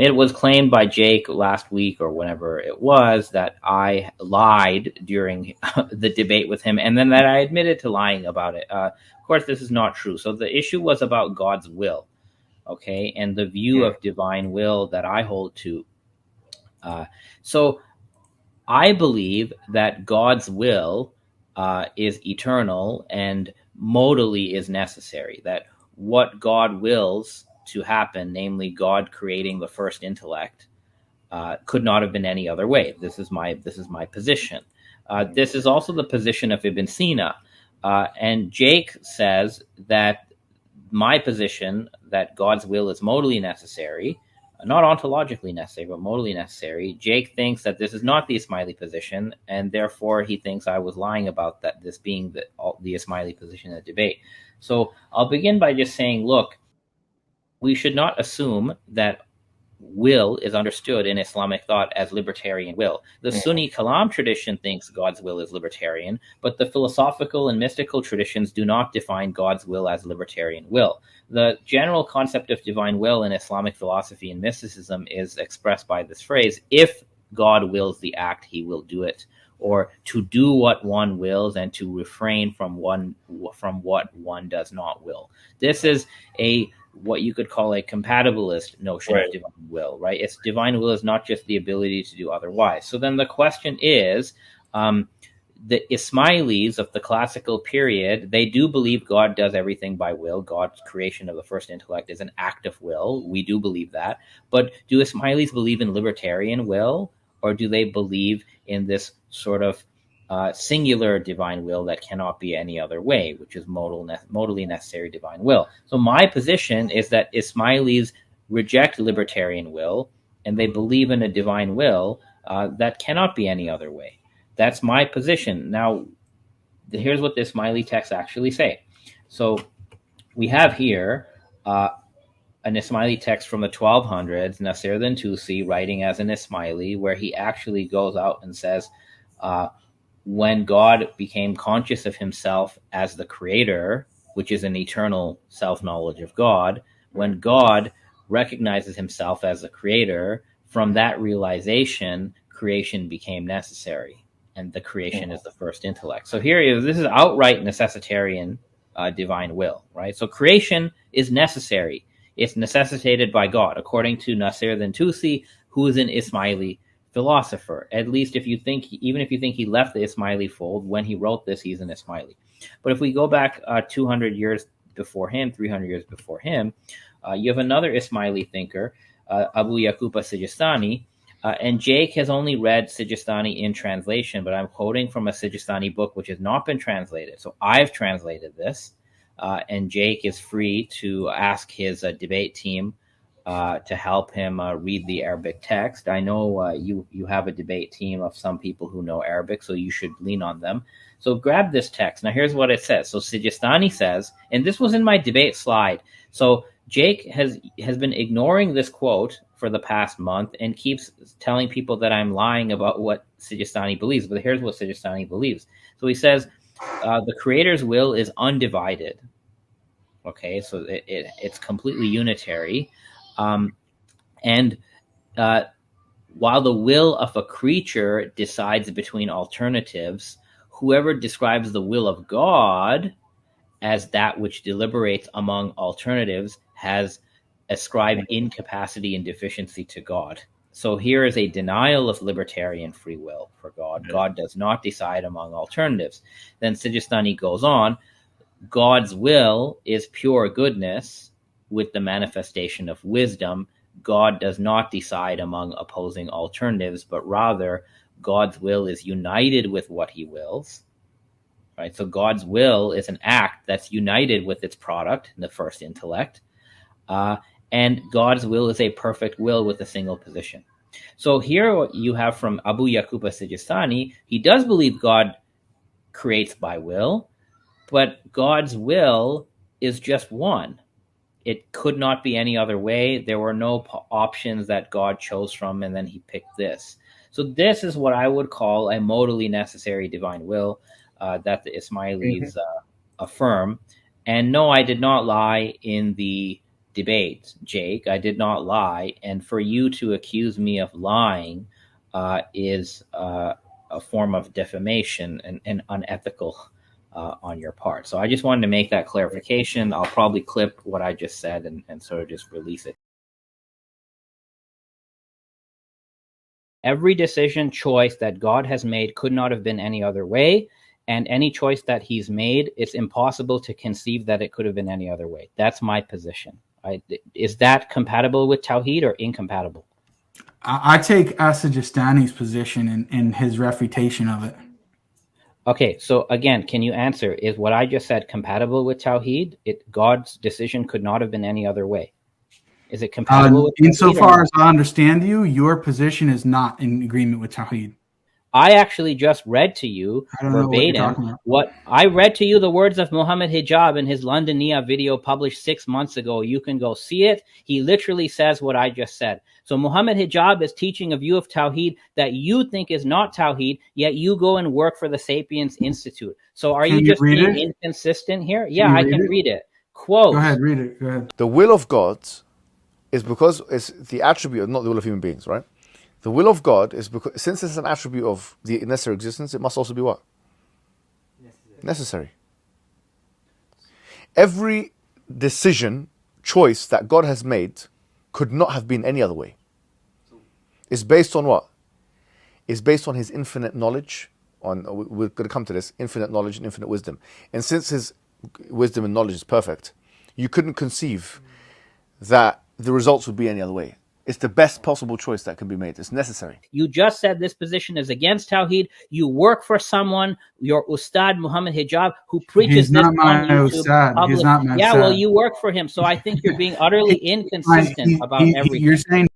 It was claimed by Jake last week or whenever it was that I lied during the debate with him, and then that I admitted to lying about it. Of course, this is not true. So the issue was about God's will, okay, and the view of divine will that I hold to. So I believe that God's will is eternal and modally is necessary, that what God wills to happen, namely God creating the first intellect, could not have been any other way. This is my position. This is also the position of Ibn Sina, and Jake says that my position that God's will is modally necessary, not ontologically necessary, but modally necessary. Jake thinks that this is not the Ismaili position, and therefore he thinks I was lying about that. This being the Ismaili position in the debate. So I'll begin by just saying, look, we should not assume that will is understood in Islamic thought as libertarian will. The Sunni Kalam tradition thinks God's will is libertarian, but the philosophical and mystical traditions do not define God's will as libertarian will. The general concept of divine will in Islamic philosophy and mysticism is expressed by this phrase: if God wills the act, he will do it, or to do what one wills and to refrain from what one does not will. This is what you could call a compatibilist notion of divine will, right? It's divine will is not just the ability to do otherwise. So then the question is, the Ismailis of the classical period, they do believe God does everything by will. God's creation of the first intellect is an act of will. We do believe that. But do Ismailis believe in libertarian will, or do they believe in this sort of singular divine will that cannot be any other way, which is modally necessary divine will? So my position is that Ismailis reject libertarian will, and they believe in a divine will that cannot be any other way. That's my position. Now, here's what the Ismaili texts actually say. So we have here an Ismaili text from the 1200s, Nasir bin Tusi writing as an Ismaili, where he actually goes out and says, when God became conscious of himself as the creator, which is an eternal self-knowledge of God, when God recognizes himself as the creator, from that realization, creation became necessary. And the creation is the first intellect. So this is outright necessitarian divine will, right? So creation is necessary. It's necessitated by God, according to Nasir bin Tusi, who is an Ismaili philosopher. At least even if you think he left the Ismaili fold, when he wrote this, he's an Ismaili. But if we go back 200 years before him, 300 years before him, you have another Ismaili thinker, Abu Yaqub as-Sijistani, and Jake has only read Sijistani in translation, but I'm quoting from a Sijistani book which has not been translated. So I've translated this, and Jake is free to ask his debate team to help him read the Arabic text. I know you have a debate team of some people who know Arabic, so you should lean on them. So grab this text. Now here's what it says. So Sijistani says, and this was in my debate slide. So Jake has been ignoring this quote for the past month and keeps telling people that I'm lying about what Sijistani believes. But here's what Sijistani believes. So he says, the creator's will is undivided. Okay, so it's completely unitary. And while the will of a creature decides between alternatives, whoever describes the will of God as that which deliberates among alternatives has ascribed incapacity and deficiency to God. So here is a denial of libertarian free will for God. God does not decide among alternatives. Then Sijistani goes on, God's will is pure goodness with the manifestation of wisdom. God does not decide among opposing alternatives, but rather God's will is united with what he wills. Right? So God's will is an act that's united with its product, the first intellect. And God's will is a perfect will with a single position. So here what you have from Abu Yaqub as-Sijistani, he does believe God creates by will, but God's will is just one. It could not be any other way. There were no options that God chose from, and then he picked this. So this is what I would call a modally necessary divine will that the Ismailis affirm. And no, I did not lie in the debate, Jake. I did not lie. And for you to accuse me of lying is a form of defamation and unethical on your part. So I just wanted to make that clarification. I'll probably clip what I just said and sort of just release it. Every decision, choice that God has made could not have been any other way. And any choice that he's made, it's impossible to conceive that it could have been any other way. That's my position. Is that compatible with Tawheed or incompatible? I take As-Sijistani's position in his refutation of it. Okay, so again, can you answer, is what I just said compatible with Tawheed? God's decision could not have been any other way. Is it compatible with Tawheed? Insofar as I understand you, your position is not in agreement with Tawheed. I actually just read to you verbatim what I read to you, the words of Muhammad Hijab in his London Nia video published 6 months ago. You can go see it. He literally says what I just said. So Muhammad Hijab is teaching a view of Tawheed that you think is not Tawheed, yet you go and work for the Sapiens Institute. So are you just being inconsistent here? Yeah, I can read it. Quote. Go ahead, read it. Go ahead. The will of God is because it's the attribute, not the will of human beings, right? The will of God is because, since it's an attribute of the necessary existence, it must also be what? Necessary. Every decision, choice that God has made could not have been any other way. It's based on what? It's based on his infinite knowledge. We're going to come to this, infinite knowledge and infinite wisdom. And since his wisdom and knowledge is perfect, you couldn't conceive that the results would be any other way. It's the best possible choice that can be made. It's necessary. You just said this position is against Tawheed. You work for someone, your Ustad Muhammad Hijab, who preaches He's this not my on YouTube. Ustad. He's not my yeah, Ustad. well, you work for him. So I think you're being utterly inconsistent about everything. You're saying